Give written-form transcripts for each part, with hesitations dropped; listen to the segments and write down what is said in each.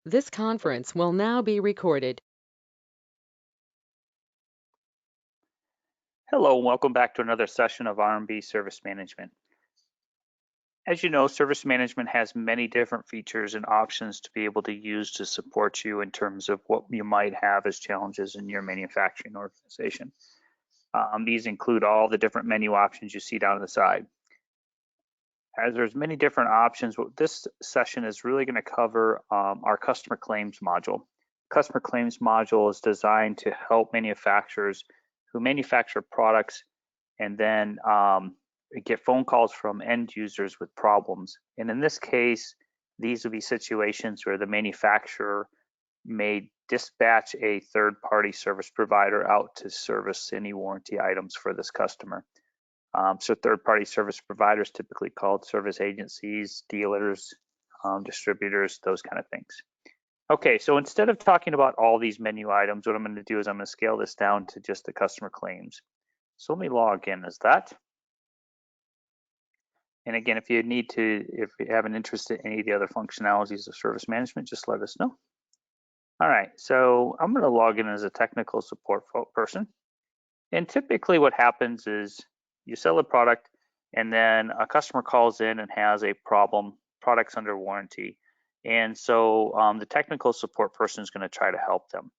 This conference will now be recorded. Hello, and welcome back to another session of R&B Service Management. As you know, service management has many different features and options to be able to use to support you in terms of what you might have as challenges in your manufacturing organization. These include all the different menu options you see down the side. As there's many different options, what this session is really going to cover our customer claims module. Customer claims module is designed to help manufacturers who manufacture products and then get phone calls from end users with problems. And in this case, these would be situations where the manufacturer may dispatch a third-party service provider out to service any warranty items for this customer. So third-party service providers, typically called service agencies, dealers, distributors, those kind of things. Okay, so instead of talking about all these menu items, what I'm going to do is I'm going to scale this down to just the customer claims. So let me log in as that. And again, if you have an interest in any of the other functionalities of service management, just let us know. All right, so I'm going to log in as a technical support person. And typically what happens is you sell a product and then a customer calls in and has a problem, product's under warranty. And so the technical support person is going to try to help them.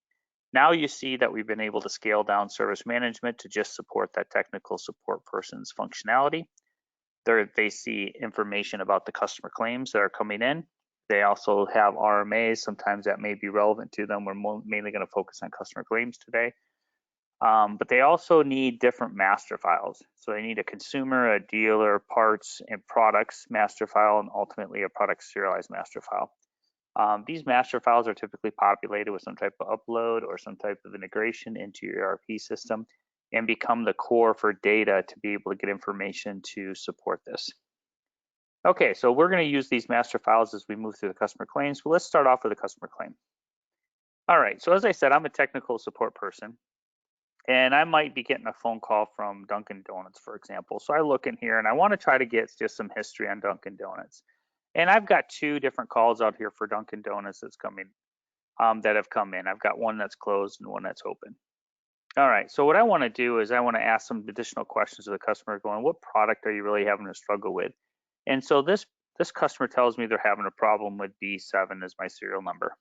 Now you see that we've been able to scale down service management to just support that technical support person's functionality. They see information about the customer claims that are coming in. They also have RMAs. Sometimes that may be relevant to them. We're mainly going to focus on customer claims today. But they also need different master files. So they need a consumer, a dealer, parts, and products master file, and ultimately a product serialized master file. These master files are typically populated with some type of upload or some type of integration into your ERP system and become the core for data to be able to get information to support this. Okay, so we're going to use these master files as we move through the customer claims. But let's start off with a customer claim. All right, so as I said, I'm a technical support person. And I might be getting a phone call from Dunkin' Donuts, for example. So I look in here and I want to try to get just some history on Dunkin' Donuts. And I've got two different calls out here for Dunkin' Donuts that have come in. I've got one that's closed and one that's open. All right, so what I want to do is I want to ask some additional questions of the customer going, what product are you really having a struggle with? And so this customer tells me they're having a problem with B7 as my serial number.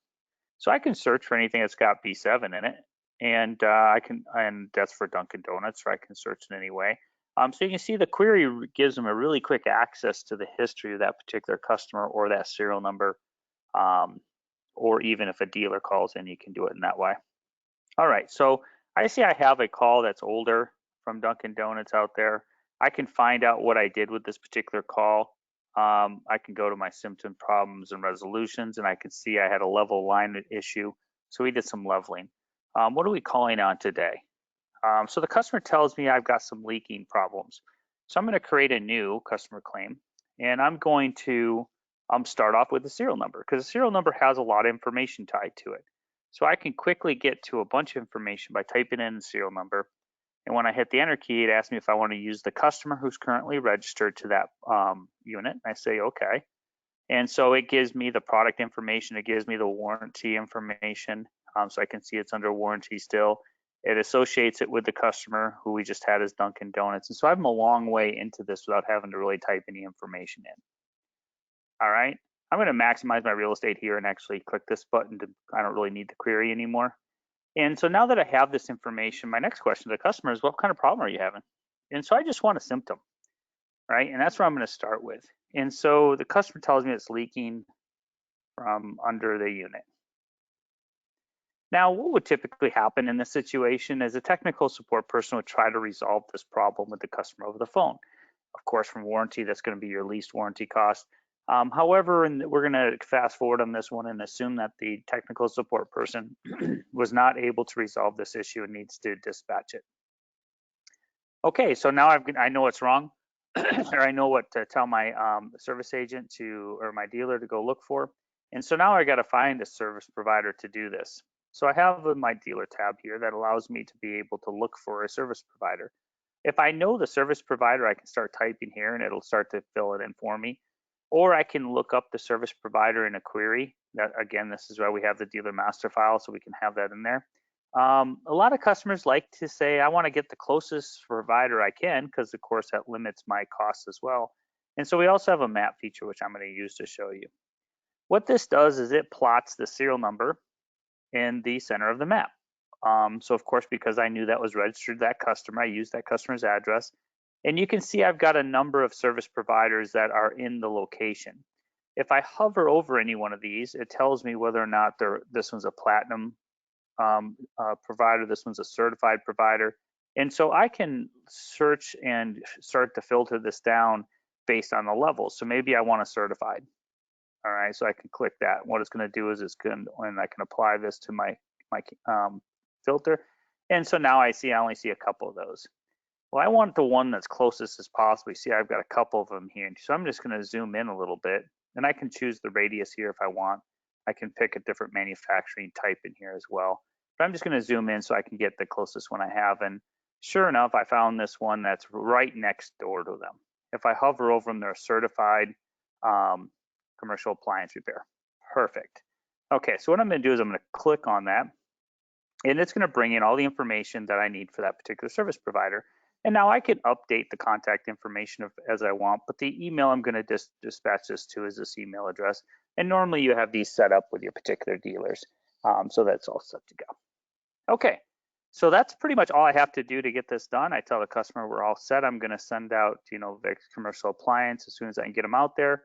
So I can search for anything that's got B7 in it. And and that's for Dunkin' Donuts, so I can search in any way. So you can see the query gives them a really quick access to the history of that particular customer or that serial number, or even if a dealer calls in, you can do it in that way. All right, so I see I have a call that's older from Dunkin' Donuts out there. I can find out what I did with this particular call. I can go to my symptom problems and resolutions, and I can see I had a level alignment issue, so we did some leveling. What are we calling on today? So the customer tells me I've got some leaking problems. So I'm going to create a new customer claim, and I'm going to start off with the serial number because the serial number has a lot of information tied to it. So I can quickly get to a bunch of information by typing in the serial number. And when I hit the enter key, it asks me if I want to use the customer who's currently registered to that unit. And I say, okay. And so it gives me the product information. It gives me the warranty information. So I can see it's under warranty still. It associates it with the customer who we just had as Dunkin' Donuts. And so I'm a long way into this without having to really type any information in. All right, I'm going to maximize my real estate here and actually click this button. I don't really need the query anymore. And so now that I have this information, my next question to the customer is, what kind of problem are you having? And so I just want a symptom, right? And that's what I'm going to start with. And so the customer tells me it's leaking from under the unit. Now, what would typically happen in this situation is a technical support person would try to resolve this problem with the customer over the phone. Of course, from warranty, that's going to be your least warranty cost. However, we're going to fast forward on this one and assume that the technical support person was not able to resolve this issue and needs to dispatch it. Okay, so now I know what's wrong, or I know what to tell my service agent or my dealer to go look for. And so now I got to find a service provider to do this. So I have my dealer tab here that allows me to be able to look for a service provider. If I know the service provider, I can start typing here and it'll start to fill it in for me. Or I can look up the service provider in a query. That, again, this is why we have the dealer master file, so we can have that in there. A lot of customers like to say, I want to get the closest provider I can, because of course that limits my costs as well. And so we also have a map feature, which I'm going to use to show you. What this does is it plots the serial number in the center of the map. So of course, because I knew that was registered to that customer, I used that customer's address. And you can see I've got a number of service providers that are in the location. If I hover over any one of these, it tells me whether or not this one's a platinum provider, this one's a certified provider. And so I can search and start to filter this down based on the levels. So maybe I want a certified. All right, so I can click that. What it's going to do is and I can apply this to my filter. And so now I only see a couple of those. Well, I want the one that's closest as possible. You see, I've got a couple of them here. So I'm just going to zoom in a little bit, and I can choose the radius here if I want. I can pick a different manufacturing type in here as well. But I'm just going to zoom in so I can get the closest one I have. And sure enough, I found this one that's right next door to them. If I hover over them, they're certified commercial appliance repair. Perfect. Okay, so what I'm going to do is I'm going to click on that, and it's going to bring in all the information that I need for that particular service provider. And now I can update the contact information as I want, but the email I'm going to dispatch this to is this email address. And normally you have these set up with your particular dealers. So that's all set to go. Okay, so that's pretty much all I have to do to get this done. I tell the customer we're all set. I'm going to send out, Vic's commercial appliance as soon as I can get them out there.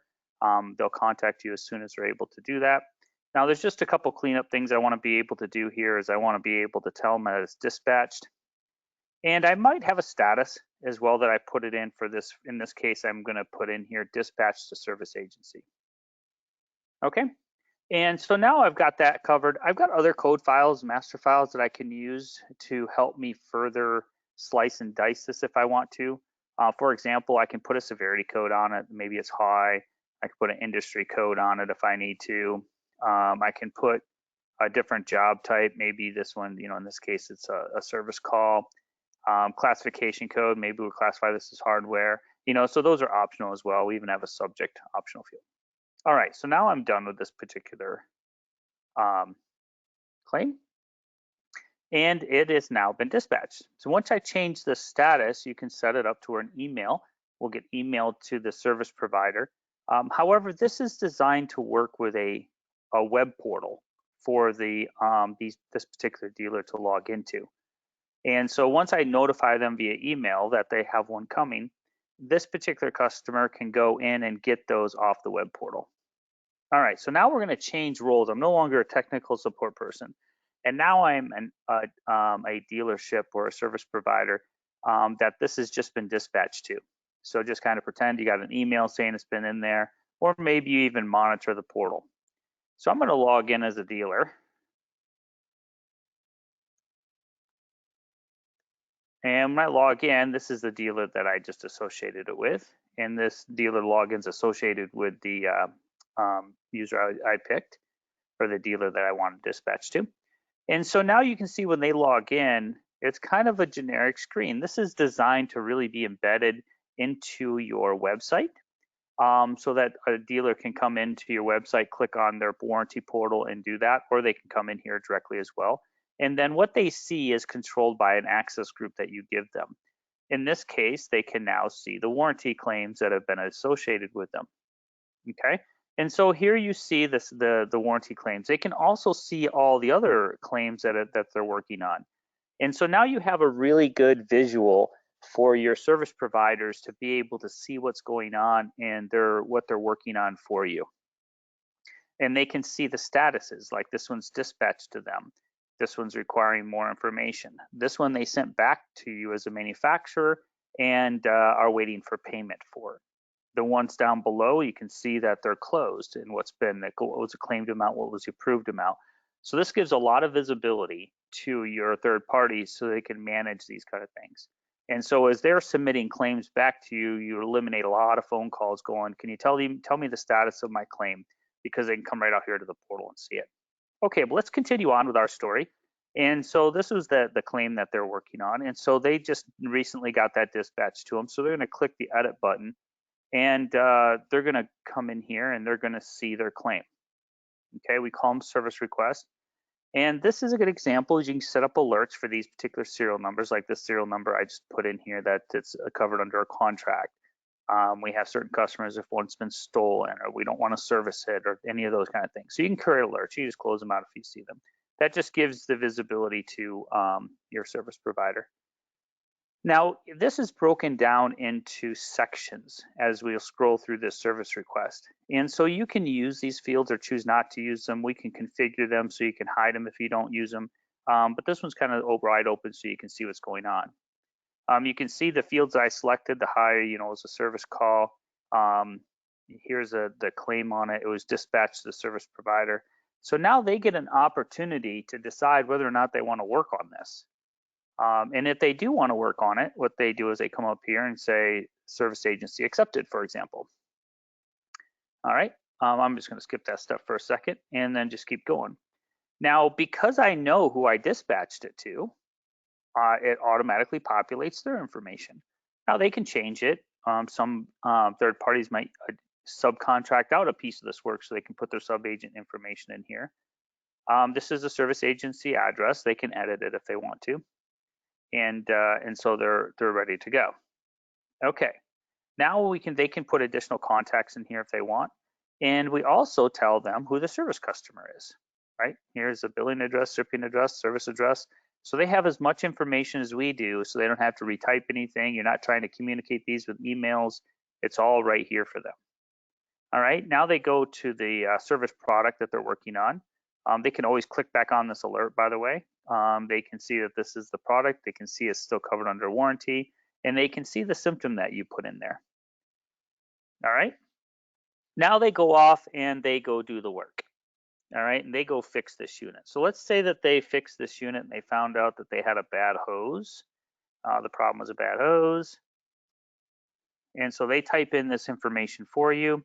They'll contact you as soon as they're able to do that. Now, there's just a couple cleanup things I want to be able to do here. Is I want to be able to tell them that it's dispatched. And I might have a status as well that I put it in for this. In this case, I'm going to put in here dispatch to service agency. Okay. And so now I've got that covered. I've got other code files, master files that I can use to help me further slice and dice this if I want to. For example, I can put a severity code on it. Maybe it's high. I can put an industry code on it if I need to. I can put a different job type. Maybe this one, in this case, it's a service call. Classification code, maybe we'll classify this as hardware, so those are optional as well. We even have a subject optional field. All right, so now I'm done with this particular claim, and it has now been dispatched. So once I change the status, you can set it up to where an email will get emailed to the service provider. However, this is designed to work with a web portal for this particular dealer to log into. And so once I notify them via email that they have one coming, this particular customer can go in and get those off the web portal. All right, so now we're going to change roles. I'm no longer a technical support person, and now I'm a dealership or a service provider that this has just been dispatched to. So just kind of pretend you got an email saying it's been in there, or maybe you even monitor the portal. So I'm going to log in as a dealer. And when I log in, this is the dealer that I just associated it with. And this dealer login's associated with the user I picked, or the dealer that I want to dispatch to. And so now you can see when they log in, it's kind of a generic screen. This is designed to really be embedded into your website so that a dealer can come into your website, click on their warranty portal and do that, or they can come in here directly as well. And then what they see is controlled by an access group that you give them. In this case, they can now see the warranty claims that have been associated with them. Okay, and so here you see the warranty claims. They can also see all the other claims that they're working on. And so now you have a really good visual for your service providers to be able to see what's going on and what they're working on for you. And they can see the statuses, like this one's dispatched to them. This one's requiring more information. This one they sent back to you as a manufacturer and are waiting for payment for it. The ones down below, you can see that they're closed and what was the claimed amount, what was the approved amount. So this gives a lot of visibility to your third parties so they can manage these kind of things. And so as they're submitting claims back to you, you eliminate a lot of phone calls going, can you tell me the status of my claim? Because they can come right out here to the portal and see it. Okay, but let's continue on with our story. And so this was the claim that they're working on. And so they just recently got that dispatched to them. So they're going to click the edit button and they're going to come in here and they're going to see their claim. Okay, we call them service requests. And this is a good example, is you can set up alerts for these particular serial numbers, like this serial number I just put in here that it's covered under a contract. We have certain customers if one's been stolen or we don't want to service it or any of those kind of things. So you can create alerts. You just close them out if you see them. That just gives the visibility to your service provider. Now, this is broken down into sections as we'll scroll through this service request. And so you can use these fields or choose not to use them. We can configure them so you can hide them if you don't use them. But this one's kind of wide open so you can see what's going on. You can see the fields I selected, the high, is a service call. Here's the claim on it. It was dispatched to the service provider. So now they get an opportunity to decide whether or not they want to work on this. And if they do want to work on it, what they do is they come up here and say service agency accepted, for example. All right, I'm just going to skip that step for a second and then just keep going. Now, because I know who I dispatched it to, it automatically populates their information. Now they can change it. Some third parties might subcontract out a piece of this work so they can put their sub-agent information in here. This is a service agency address. They can edit it if they want to. And so they're ready to go. Okay, now they can put additional contacts in here if they want, and we also tell them who the service customer is. Right, here's the billing address, shipping address, service address. So they have as much information as we do, so they don't have to retype anything. You're not trying to communicate these with emails. It's all right here for them. All right, now they go to the service product that they're working on. They can always click back on this alert, by the way. They can see that this is the product. They can see it's still covered under warranty, and they can see the symptom that you put in there. All right. Now they go off and they go do the work. All right, and they go fix this unit. So let's say that they fixed this unit and they found out that they had a bad hose. The problem was a bad hose. And so they type in this information for you,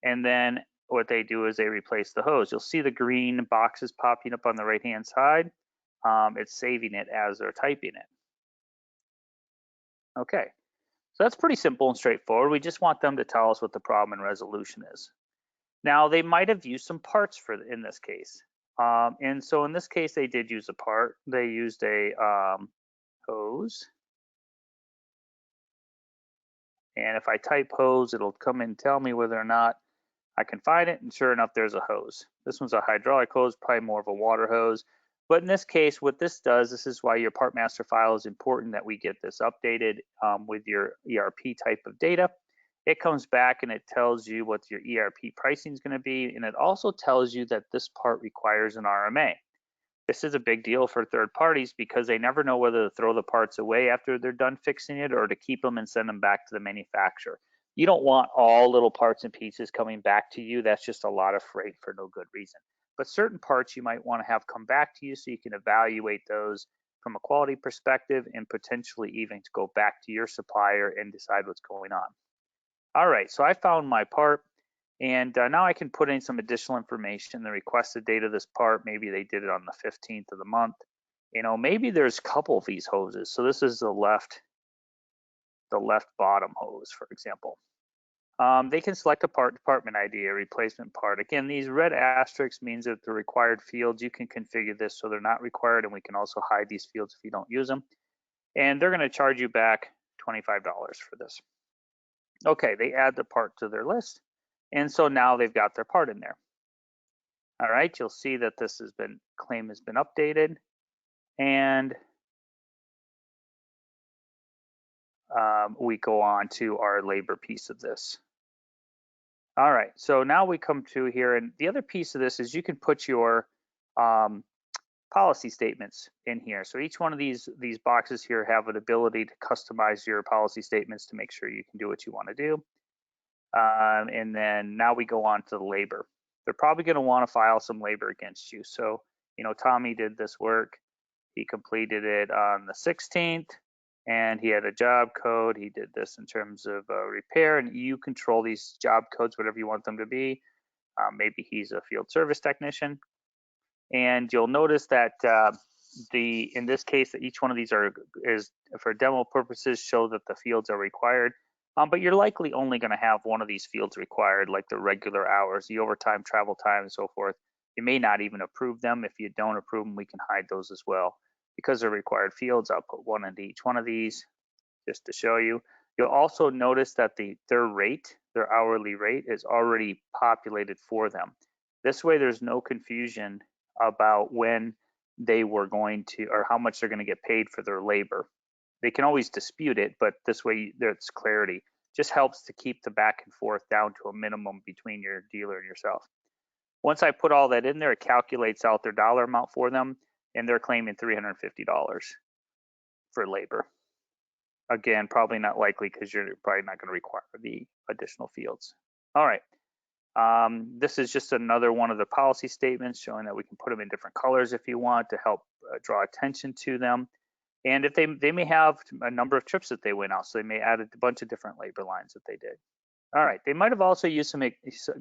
and then what they do is they replace the hose. You'll see the green boxes popping up on the right-hand side. It's saving it as they're typing it. Okay, so that's pretty simple and straightforward. We just want them to tell us what the problem and resolution is. Now, they might have used some parts in this case. And so in this case, they did use a part. They used a hose. And if I type hose, it'll come and tell me whether or not I can find it. And sure enough, there's a hose. This one's a hydraulic hose, probably more of a water hose. But in this case, what this does, this is why your part master file is important, that we get this updated with your ERP type of data. It comes back and it tells you what your ERP pricing is going to be. And it also tells you that this part requires an RMA. This is a big deal for third parties because they never know whether to throw the parts away after they're done fixing it or to keep them and send them back to the manufacturer. You don't want all little parts and pieces coming back to you. That's just a lot of freight for no good reason. But certain parts you might want to have come back to you so you can evaluate those from a quality perspective and potentially even to go back to your supplier and decide what's going on. All right, so I found my part, and now I can put in some additional information, the requested date of this part. Maybe they did it on the 15th of the month. Maybe there's a couple of these hoses. So this is the left bottom hose, for example. They can select a part, department ID, a replacement part. Again, these red asterisks means that the required fields, you can configure this so they're not required, and we can also hide these fields if you don't use them. And they're going to charge you back $25 for this. Okay, they add the part to their list, and so now they've got their part in there. All right, you'll see that this claim has been updated, and we go on to our labor piece of this. All right, so now we come to here, and the other piece of this is you can put your policy statements in here. So each one of these boxes here have an ability to customize your policy statements to make sure you can do what you want to do. And then now we go on to the labor. They're probably going to want to file some labor against you. So, Tommy did this work. He completed it on the 16th, and he had a job code. He did this in terms of repair, and you control these job codes, whatever you want them to be. Maybe he's a field service technician. And you'll notice that in this case, that each one of these is for demo purposes show that the fields are required. But you're likely only going to have one of these fields required, like the regular hours, the overtime, travel time, and so forth. You may not even approve them. If you don't approve them, we can hide those as well. Because they're required fields, I'll put one into each one of these just to show you. You'll also notice that their rate, their hourly rate, is already populated for them. This way there's no confusion about when they were going to, or how much they're going to get paid for their labor. They can always dispute it, but this way there's clarity. Just helps to keep the back and forth down to a minimum between your dealer and yourself. Once I put all that in there, it calculates out their dollar amount for them, and they're claiming $350 for labor. Again, probably not likely because you're probably not going to require the additional fields. All right. This is just another one of the policy statements showing that we can put them in different colors if you want to help draw attention to them. And if they may have a number of trips that they went out, so they may add a bunch of different labor lines that they did. All right, they might have also used some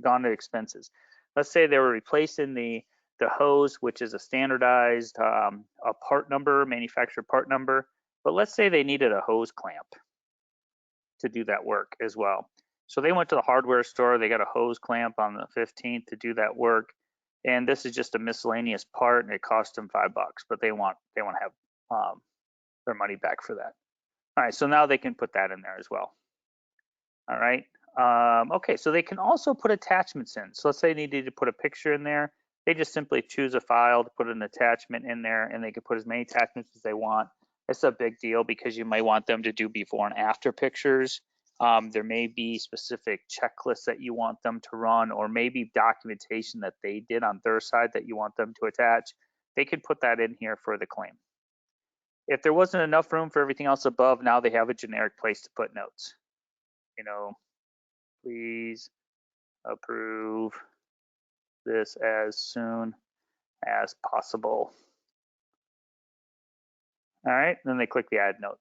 gone to expenses. Let's say they were replacing the hose, which is a standardized a part number, manufacturer part number. But let's say they needed a hose clamp to do that work as well. So they went to the hardware store, they got a hose clamp on the 15th to do that work. And this is just a miscellaneous part and it cost them $5, but they want to have their money back for that. All right, so now they can put that in there as well. All right, okay, so they can also put attachments in. So let's say they needed to put a picture in there. They just simply choose a file to put an attachment in there and they can put as many attachments as they want. It's a big deal because you might want them to do before and after pictures. There may be specific checklists that you want them to run, or maybe documentation that they did on their side that you want them to attach. They can put that in here for the claim. If there wasn't enough room for everything else above, now they have a generic place to put notes. You know, please approve this as soon as possible. All right, then they click the add note.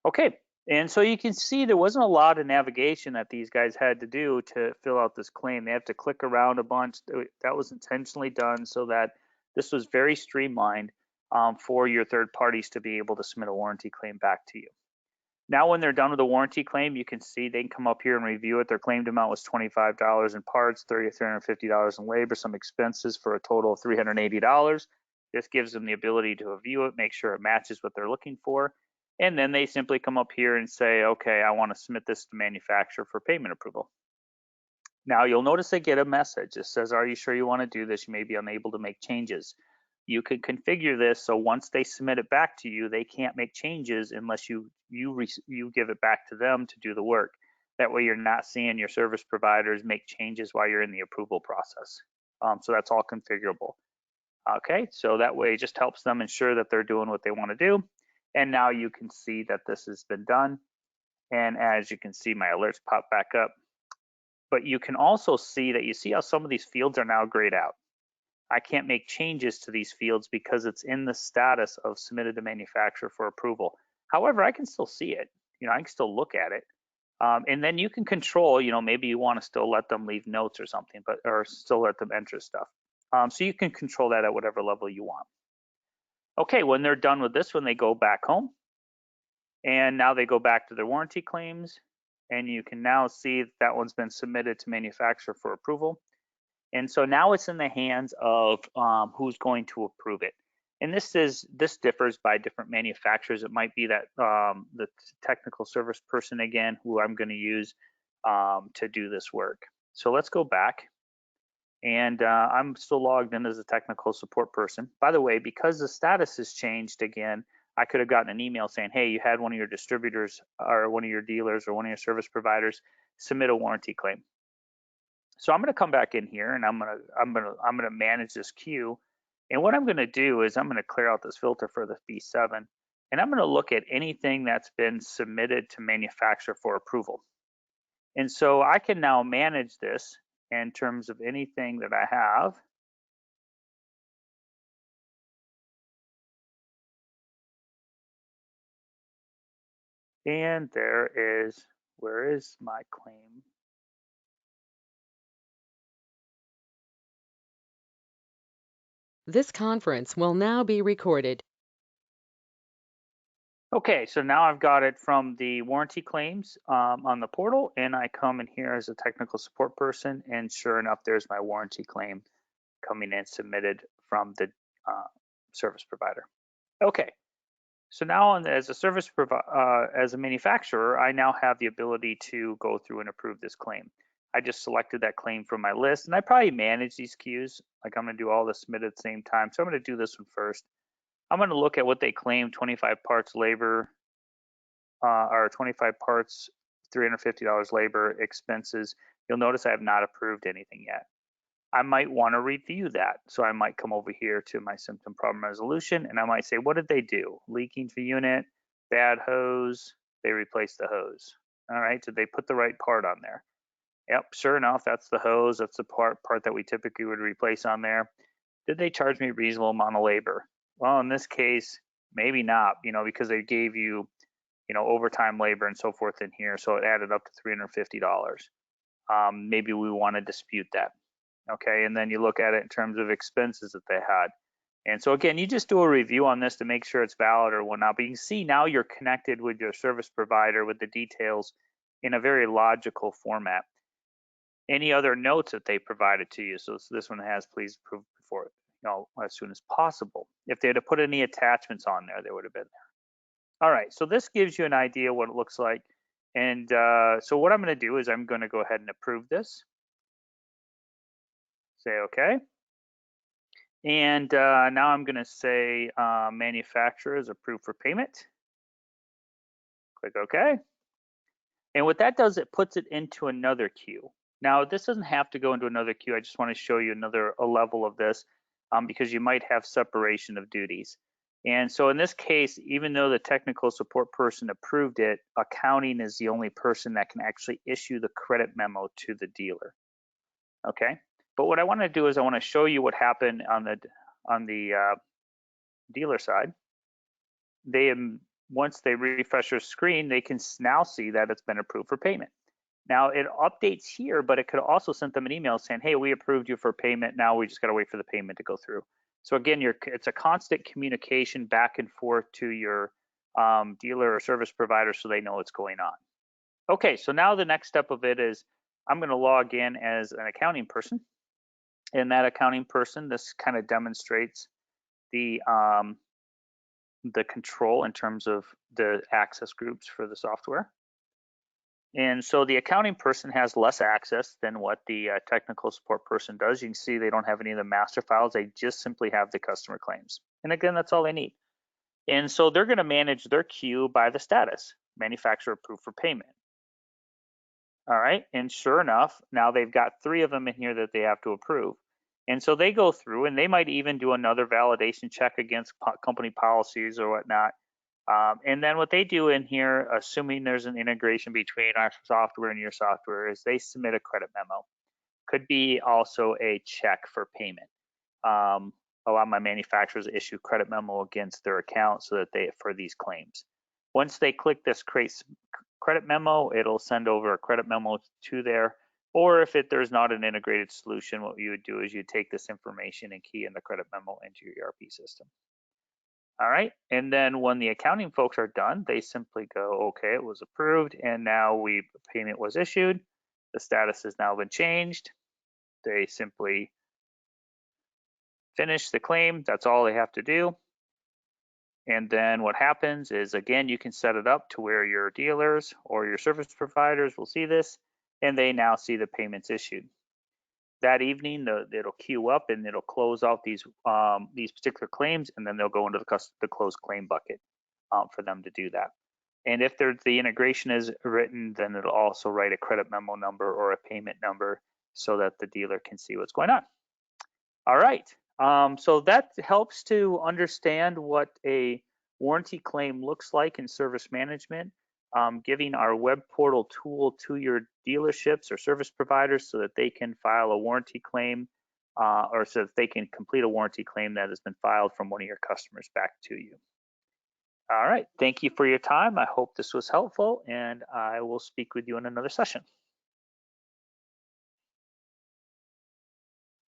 Okay, and so you can see there wasn't a lot of navigation that these guys had to do to fill out this claim. They have to click around a bunch. That was intentionally done so that this was very streamlined for your third parties to be able to submit a warranty claim back to you. Now, when they're done with the warranty claim, you can see they can come up here and review it. Their claimed amount was $25 in parts, $350 in labor, some expenses for a total of $380. This gives them the ability to review it, make sure it matches what they're looking for. And then they simply come up here and say, okay, I want to submit this to manufacturer for payment approval. Now, you'll notice they get a message. It says, are you sure you want to do this? You may be unable to make changes. You can configure this so once they submit it back to you, they can't make changes unless you give it back to them to do the work. That way you're not seeing your service providers make changes while you're in the approval process. So that's all configurable. Okay, so that way it just helps them ensure that they're doing what they want to do. And now you can see that this has been done. And as you can see, my alerts pop back up. But you can also see that you see how some of these fields are now grayed out. I can't make changes to these fields because it's in the status of submitted to manufacturer for approval. However, I can still see it. I can still look at it. And then you can control, maybe you want to still let them leave notes or something, or still let them enter stuff. So you can control that at whatever level you want. Okay, when they're done with this, when they go back home, and now they go back to their warranty claims, and you can now see that one's been submitted to manufacturer for approval. And so now it's in the hands of who's going to approve it. And this differs by different manufacturers. It might be that the technical service person again, who I'm going to use to do this work. So let's go back. And I'm still logged in as a technical support person. By the way, because the status has changed again, I could have gotten an email saying, hey, you had one of your distributors or one of your dealers or one of your service providers submit a warranty claim. So I'm going to come back in here and I'm going to manage this queue. And what I'm going to do is I'm going to clear out this filter for the B7, and I'm going to look at anything that's been submitted to manufacturer for approval. And so I can now manage this in terms of anything that I have. And there is, where is my claim? This conference will now be recorded. Okay, so now I've got it from the warranty claims on the portal, and I come in here as a technical support person, and sure enough, there's my warranty claim coming in submitted from the service provider. Okay, so now as a manufacturer, I now have the ability to go through and approve this claim. I just selected that claim from my list, and I probably manage these queues. Like I'm going to do all the submit at the same time, so I'm going to do this one first. I'm going to look at what they claim: 25 parts labor, or 25 parts, $350 labor expenses. You'll notice I have not approved anything yet. I might want to review that. So I might come over here to my symptom problem resolution, and I might say, what did they do? Leaking for unit, bad hose, they replaced the hose. All right, did they put the right part on there? Yep, sure enough, that's the hose. That's the part that we typically would replace on there. Did they charge me a reasonable amount of labor? Well, in this case, maybe not, because they gave you, overtime labor and so forth in here. So it added up to $350. Maybe we want to dispute that. Okay, and then you look at it in terms of expenses that they had. And so again, you just do a review on this to make sure it's valid or whatnot, but you can see now you're connected with your service provider with the details in a very logical format. Any other notes that they provided to you? So this one has please approve before, as soon as possible. If they had to put any attachments on there, they would have been there. All right, so this gives you an idea what it looks like. And so what I'm going to do is I'm going to go ahead and approve this. Say okay. And now I'm going to say manufacturer is approved for payment. Click OK. And what that does, it puts it into another queue. Now, this doesn't have to go into another queue. I just want to show you a level of this because you might have separation of duties. And so in this case, even though the technical support person approved it, accounting is the only person that can actually issue the credit memo to the dealer. Okay. But what I want to do is I want to show you what happened on the dealer side. Once they refresh their screen, they can now see that it's been approved for payment. Now it updates here, but it could also send them an email saying, hey, we approved you for payment. Now we just got to wait for the payment to go through. So again, it's a constant communication back and forth to your dealer or service provider so they know what's going on. Okay, so now the next step of it is I'm going to log in as an accounting person. And that accounting person, this kind of demonstrates the control in terms of the access groups for the software. And so the accounting person has less access than what the technical support person does. You can see they don't have any of the master files. They just simply have the customer claims. And again, that's all they need. And so they're going to manage their queue by the status, manufacturer approved for payment. All right, and sure enough, now they've got 3 of them in here that they have to approve. And so they go through and they might even do another validation check against company policies or whatnot. And then what they do in here, assuming there's an integration between our software and your software, is they submit a credit memo. Could be also a check for payment. A lot of my manufacturers issue credit memo against their account so that for these claims. Once they click this create credit memo, it'll send over a credit memo to there. Or if there's not an integrated solution, what you would do is you take this information and key in the credit memo into your ERP system. All right, and then when the accounting folks are done, they simply go, okay, it was approved, and now payment was issued. The status has now been changed. They simply finish the claim. That's all they have to do. And then what happens is, again, you can set it up to where your dealers or your service providers will see this, and they now see the payments issued. That evening, it'll queue up and it'll close out these particular claims, and then they'll go into the closed claim bucket for them to do that. And if the integration is written, then it'll also write a credit memo number or a payment number so that the dealer can see what's going on. All right, so that helps to understand what a warranty claim looks like in service management. Giving our web portal tool to your dealerships or service providers so that they can file a warranty claim or so that they can complete a warranty claim that has been filed from one of your customers back to you. All right, thank you for your time. I hope this was helpful, and I will speak with you in another session.